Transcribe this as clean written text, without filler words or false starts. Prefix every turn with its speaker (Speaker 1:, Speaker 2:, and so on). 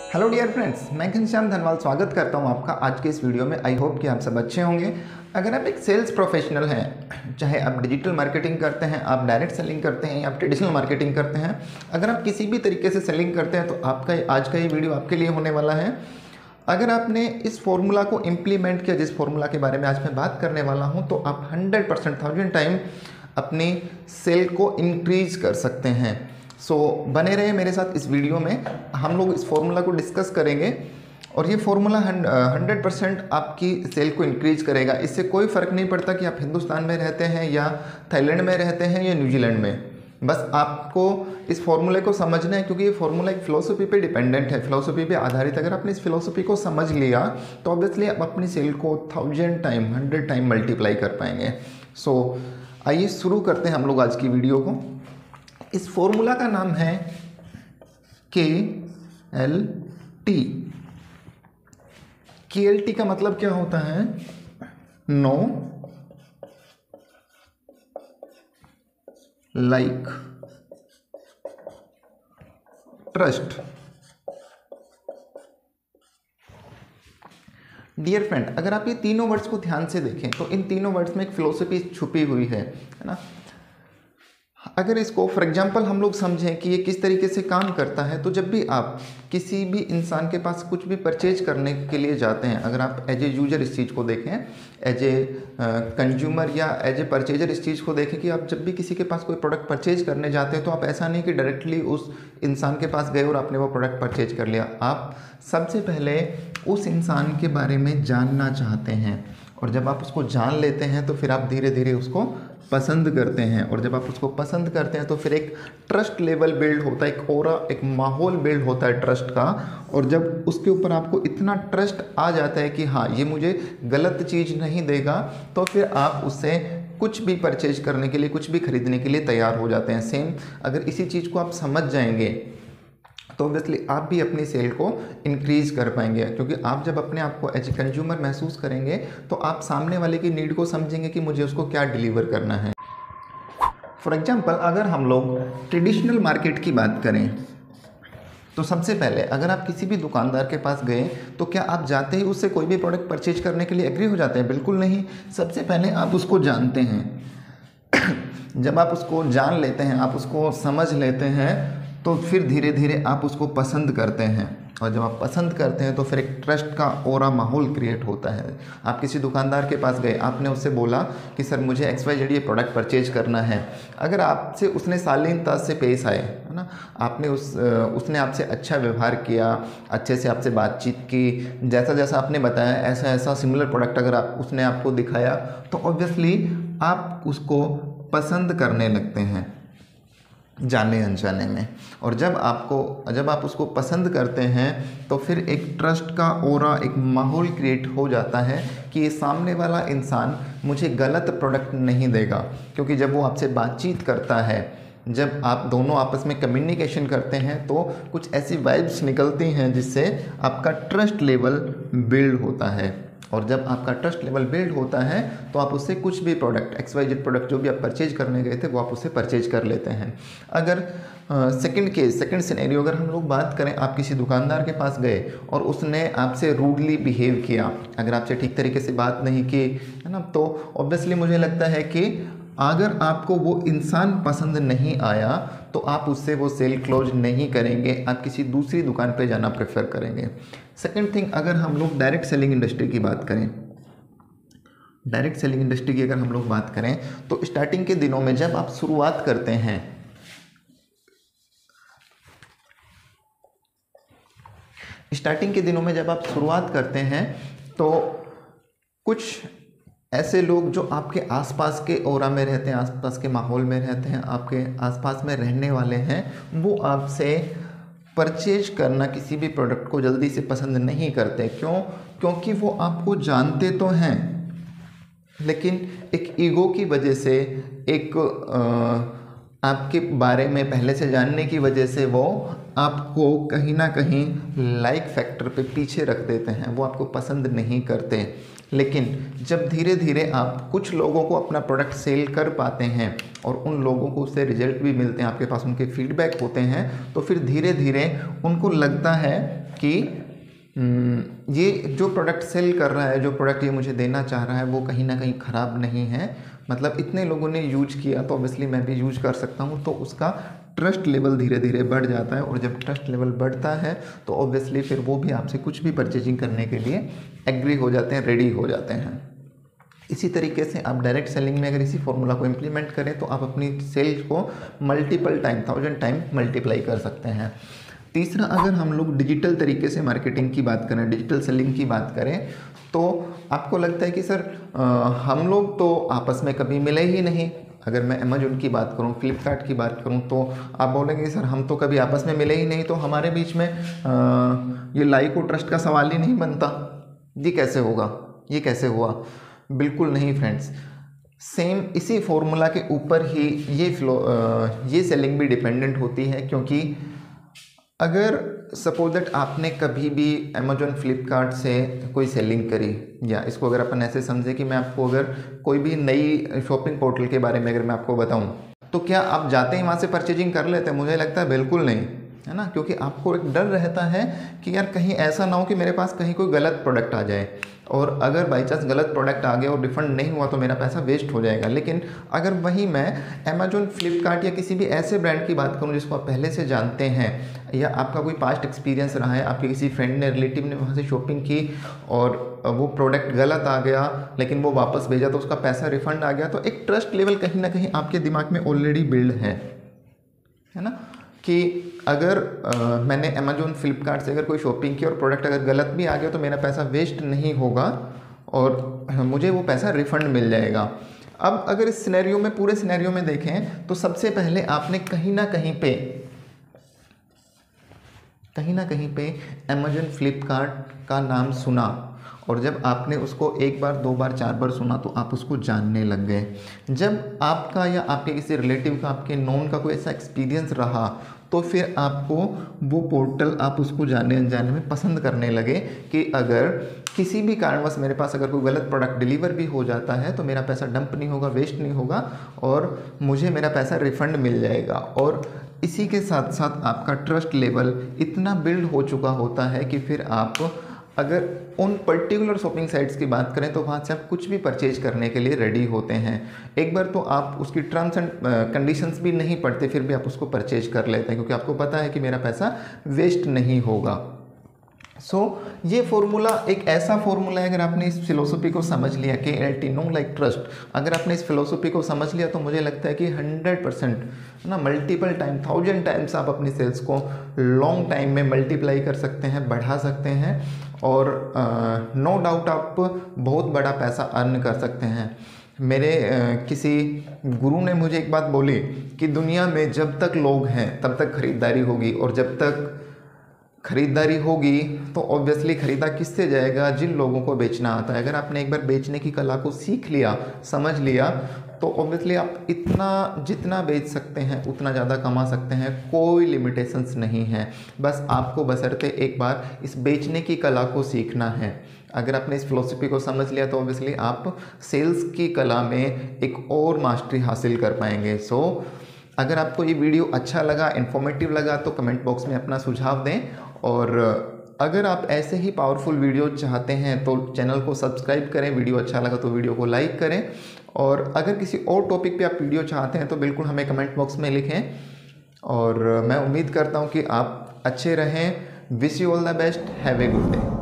Speaker 1: Hello dear friends, मैं घनश्याम धनवाल स्वागत करता हूं आपका आज के इस वीडियो में। आई होप कि आप सब अच्छे होंगे। अगर आप एक सेल्स प्रोफेशनल हैं, चाहे आप डिजिटल मार्केटिंग करते हैं, आप डायरेक्ट सेलिंग करते हैं या आप ट्रेडिशनल मार्केटिंग करते हैं, अगर आप किसी भी तरीके से सेलिंग करते हैं तो आपका आज का ये वीडियो आपके लिए होने वाला है। अगर आपने इस फॉर्मूला को इम्प्लीमेंट किया, जिस फॉर्मूला के बारे में आज मैं बात करने वाला हूँ, तो आप 100% 1000 टाइम अपनी सेल को इंक्रीज कर सकते हैं। बने रहे मेरे साथ इस वीडियो में। हम लोग इस फॉर्मूला को डिस्कस करेंगे और ये फॉर्मूला 100% आपकी सेल को इंक्रीज करेगा। इससे कोई फ़र्क नहीं पड़ता कि आप हिंदुस्तान में रहते हैं या थाईलैंड में रहते हैं या न्यूजीलैंड में। बस आपको इस फॉर्मूले को समझना है, क्योंकि ये फॉर्मूला एक फ़िलोसफी पे डिपेंडेंट है, फ़िलोसफी पे आधारित। अगर आपने इस फ़िलोसफी को समझ लिया तो ऑब्वियसली आप अपनी सेल को 1000 टाइम 100 टाइम मल्टीप्लाई कर पाएंगे। आइए शुरू करते हैं हम लोग आज की वीडियो को। इस फॉर्मूला का नाम है KLT। KLT का मतलब क्या होता है? No, like, trust. Dear friend, अगर आप ये तीनों वर्ड्स को ध्यान से देखें तो इन तीनों वर्ड्स में एक फिलोसफी छुपी हुई है ना। अगर इसको फॉर एग्जांपल हम लोग समझें कि ये किस तरीके से काम करता है, तो जब भी आप किसी भी इंसान के पास कुछ भी परचेज करने के लिए जाते हैं, अगर आप एज ए यूजर इस चीज़ को देखें, एज ए कंज्यूमर या एज ए परचेजर इस चीज़ को देखें कि आप जब भी किसी के पास कोई प्रोडक्ट परचेज करने जाते हैं तो आप ऐसा नहीं कि डायरेक्टली उस इंसान के पास गए और आपने वो प्रोडक्ट परचेज कर लिया। आप सबसे पहले उस इंसान के बारे में जानना चाहते हैं, और जब आप उसको जान लेते हैं तो फिर आप धीरे धीरे उसको पसंद करते हैं, और जब आप उसको पसंद करते हैं तो फिर एक ट्रस्ट लेवल बिल्ड होता है, एक ऑरा, एक माहौल बिल्ड होता है ट्रस्ट का। और जब उसके ऊपर आपको इतना ट्रस्ट आ जाता है कि हाँ, ये मुझे गलत चीज़ नहीं देगा, तो फिर आप उससे कुछ भी परचेज करने के लिए, कुछ भी खरीदने के लिए तैयार हो जाते हैं। सेम अगर इसी चीज़ को आप समझ जाएंगे तो ऑब्वियसली आप भी अपनी सेल को इंक्रीज कर पाएंगे, क्योंकि आप जब अपने आप को एज ए कंज्यूमर महसूस करेंगे तो आप सामने वाले की नीड को समझेंगे कि मुझे उसको क्या डिलीवर करना है। फॉर एग्जांपल, अगर हम लोग ट्रेडिशनल मार्केट की बात करें तो सबसे पहले अगर आप किसी भी दुकानदार के पास गए तो क्या आप जाते ही उससे कोई भी प्रोडक्ट परचेज करने के लिए एग्री हो जाते हैं? बिल्कुल नहीं। सबसे पहले आप उसको जानते हैं। जब आप उसको जान लेते हैं, आप उसको समझ लेते हैं, तो फिर धीरे धीरे आप उसको पसंद करते हैं, और जब आप पसंद करते हैं तो फिर एक ट्रस्ट का ऑरा माहौल क्रिएट होता है। आप किसी दुकानदार के पास गए, आपने उससे बोला कि सर मुझे XYZ ये प्रोडक्ट परचेज करना है। अगर आपसे उसने शालीनता से पेश आए, है ना, आपने उसने आपसे अच्छा व्यवहार किया, अच्छे से आपसे बातचीत की, जैसा जैसा आपने बताया ऐसा ऐसा सिमिलर प्रोडक्ट अगर उसने आपको दिखाया, तो ऑब्वियसली आप उसको पसंद करने लगते हैं जाने अनजाने में। और जब आप उसको पसंद करते हैं तो फिर एक ट्रस्ट का ऑरा, एक माहौल क्रिएट हो जाता है कि ये सामने वाला इंसान मुझे गलत प्रोडक्ट नहीं देगा। क्योंकि जब वो आपसे बातचीत करता है, जब आप दोनों आपस में कम्युनिकेशन करते हैं, तो कुछ ऐसी वाइब्स निकलती हैं जिससे आपका ट्रस्ट लेवल बिल्ड होता है। और जब आपका ट्रस्ट लेवल बिल्ड होता है तो आप उससे कुछ भी प्रोडक्ट, XYZ प्रोडक्ट जो भी आप परचेज करने गए थे, वो आप उससे परचेज कर लेते हैं। अगर सेकंड सिनेरियो अगर हम लोग बात करें, आप किसी दुकानदार के पास गए और उसने आपसे रूडली बिहेव किया, अगर आपसे ठीक तरीके से बात नहीं की, है ना, तो ऑब्वियसली मुझे लगता है कि अगर आपको वो इंसान पसंद नहीं आया तो आप उससे वो सेल क्लोज नहीं करेंगे, आप किसी दूसरी दुकान पे जाना प्रेफर करेंगे। सेकंड थिंग, अगर हम लोग डायरेक्ट सेलिंग इंडस्ट्री की बात करें, डायरेक्ट सेलिंग इंडस्ट्री की अगर हम लोग बात करें तो स्टार्टिंग के दिनों में जब आप शुरुआत करते हैं, तो कुछ ऐसे लोग जो आपके आसपास के ऑरा में रहते हैं, आसपास के माहौल में रहते हैं, आपके आसपास में रहने वाले हैं, वो आपसे परचेज करना किसी भी प्रोडक्ट को जल्दी से पसंद नहीं करते। क्यों? क्योंकि वो आपको जानते तो हैं, लेकिन एक ईगो की वजह से, एक आपके बारे में पहले से जानने की वजह से वो आपको कहीं ना कहीं लाइक फैक्टर पे पीछे रख देते हैं, वो आपको पसंद नहीं करते। लेकिन जब धीरे धीरे आप कुछ लोगों को अपना प्रोडक्ट सेल कर पाते हैं और उन लोगों को उससे रिजल्ट भी मिलते हैं, आपके पास उनके फीडबैक होते हैं, तो फिर धीरे धीरे उनको लगता है कि ये जो प्रोडक्ट सेल कर रहा है, जो प्रोडक्ट ये मुझे देना चाह रहा है, वो कहीं ना कहीं ख़राब नहीं है। मतलब इतने लोगों ने यूज किया तो ऑब्वियसली मैं भी यूज कर सकता हूँ, तो उसका ट्रस्ट लेवल धीरे धीरे बढ़ जाता है। और जब ट्रस्ट लेवल बढ़ता है तो ऑब्वियसली फिर वो भी आपसे कुछ भी परचेजिंग करने के लिए एग्री हो जाते हैं, रेडी हो जाते हैं। इसी तरीके से आप डायरेक्ट सेलिंग में अगर इसी फॉर्मूला को इम्प्लीमेंट करें तो आप अपनी सेल्स को मल्टीपल टाइम, 1000 टाइम मल्टीप्लाई कर सकते हैं। तीसरा, अगर हम लोग डिजिटल तरीके से मार्केटिंग की बात करें, डिजिटल सेलिंग की बात करें, तो आपको लगता है कि सर हम लोग तो आपस में कभी मिले ही नहीं। अगर मैं अमेजोन की बात करूं, फ्लिपकार्ट की बात करूं, तो आप बोलेंगे सर हम तो कभी आपस में मिले ही नहीं, तो हमारे बीच में ये लाइक और ट्रस्ट का सवाल ही नहीं बनता। ये कैसे होगा, ये कैसे हुआ? बिल्कुल नहीं फ्रेंड्स, सेम इसी फॉर्मूला के ऊपर ही ये सेलिंग भी डिपेंडेंट होती है। क्योंकि अगर सपोज दैट आपने कभी भी अमेजोन फ्लिपकार्ट से कोई सेलिंग करी, या इसको अगर अपन ऐसे समझे कि मैं आपको अगर कोई भी नई शॉपिंग पोर्टल के बारे में अगर मैं आपको बताऊं, तो क्या आप जाते ही वहाँ से परचेजिंग कर लेते हैं? मुझे लगता है बिल्कुल नहीं, है ना। क्योंकि आपको एक डर रहता है कि यार कहीं ऐसा ना हो कि मेरे पास कहीं कोई गलत प्रोडक्ट आ जाए, और अगर बाई चांस गलत प्रोडक्ट आ गया और रिफंड नहीं हुआ तो मेरा पैसा वेस्ट हो जाएगा। लेकिन अगर वहीं मैं अमेजोन, फ्लिपकार्ट या किसी भी ऐसे ब्रांड की बात करूं जिसको आप पहले से जानते हैं, या आपका कोई पास्ट एक्सपीरियंस रहा है, आपके किसी फ्रेंड ने, रिलेटिव ने वहाँ से शॉपिंग की और वो प्रोडक्ट गलत आ गया लेकिन वो वापस भेजा तो उसका पैसा रिफंड आ गया, तो एक ट्रस्ट लेवल कहीं ना कहीं आपके दिमाग में ऑलरेडी बिल्ड है ना। कि अगर मैंने अमेजोन, फ्लिपकार्ट से अगर कोई शॉपिंग की और प्रोडक्ट अगर गलत भी आ गया तो मेरा पैसा वेस्ट नहीं होगा और मुझे वो पैसा रिफंड मिल जाएगा। अब अगर इस सिनेरियो में, पूरे सिनेरियो में देखें तो सबसे पहले आपने कहीं ना कहीं पे अमेजोन, फ्लिपकार्ट का नाम सुना, और जब आपने उसको एक बार, दो बार, चार बार सुना तो आप उसको जानने लग गए। जब आपका या आपके किसी रिलेटिव का, आपके नोन का कोई ऐसा एक्सपीरियंस रहा तो फिर आपको वो पोर्टल, आप उसको जानने अनजाने में पसंद करने लगे कि अगर किसी भी कारणवश मेरे पास अगर कोई गलत प्रोडक्ट डिलीवर भी हो जाता है तो मेरा पैसा डंप नहीं होगा, वेस्ट नहीं होगा और मुझे मेरा पैसा रिफंड मिल जाएगा। और इसी के साथ साथ आपका ट्रस्ट लेवल इतना बिल्ड हो चुका होता है कि फिर आप अगर उन पर्टिकुलर शॉपिंग साइट्स की बात करें तो वहाँ से आप कुछ भी परचेज करने के लिए रेडी होते हैं। एक बार तो आप उसकी टर्म्स एंड कंडीशंस भी नहीं पढ़ते, फिर भी आप उसको परचेज कर लेते हैं क्योंकि आपको पता है कि मेरा पैसा वेस्ट नहीं होगा। ये फॉर्मूला एक ऐसा फॉर्मूला है, अगर आपने इस फिलोसफी को समझ लिया, KLT, नो लाइक ट्रस्ट, अगर आपने इस फिलोसफी को समझ लिया तो मुझे लगता है कि 100% ना, मल्टीपल टाइम, 1000 टाइम्स आप अपनी सेल्स को लॉन्ग टाइम में मल्टीप्लाई कर सकते हैं, बढ़ा सकते हैं और नो डाउट आप बहुत बड़ा पैसा अर्न कर सकते हैं। मेरे किसी गुरु ने मुझे एक बात बोली कि दुनिया में जब तक लोग हैं तब तक खरीदारी होगी, और जब तक खरीदारी होगी तो ऑब्वियसली खरीदा किससे जाएगा? जिन लोगों को बेचना आता है। अगर आपने एक बार बेचने की कला को सीख लिया, समझ लिया, तो ऑब्वियसली आप इतना जितना बेच सकते हैं उतना ज़्यादा कमा सकते हैं, कोई लिमिटेशंस नहीं है। बस आपको बशर्ते एक बार इस बेचने की कला को सीखना है। अगर आपने इस फिलोसफी को समझ लिया तो ऑब्वियसली आप सेल्स की कला में एक और मास्टरी हासिल कर पाएंगे। अगर आपको ये वीडियो अच्छा लगा, इन्फॉर्मेटिव लगा तो कमेंट बॉक्स में अपना सुझाव दें, और अगर आप ऐसे ही पावरफुल वीडियो चाहते हैं तो चैनल को सब्सक्राइब करें, वीडियो अच्छा लगा तो वीडियो को लाइक करें, और अगर किसी और टॉपिक पे आप वीडियो चाहते हैं तो बिल्कुल हमें कमेंट बॉक्स में लिखें। और मैं उम्मीद करता हूँ कि आप अच्छे रहें। Wish you all the best, have a good day.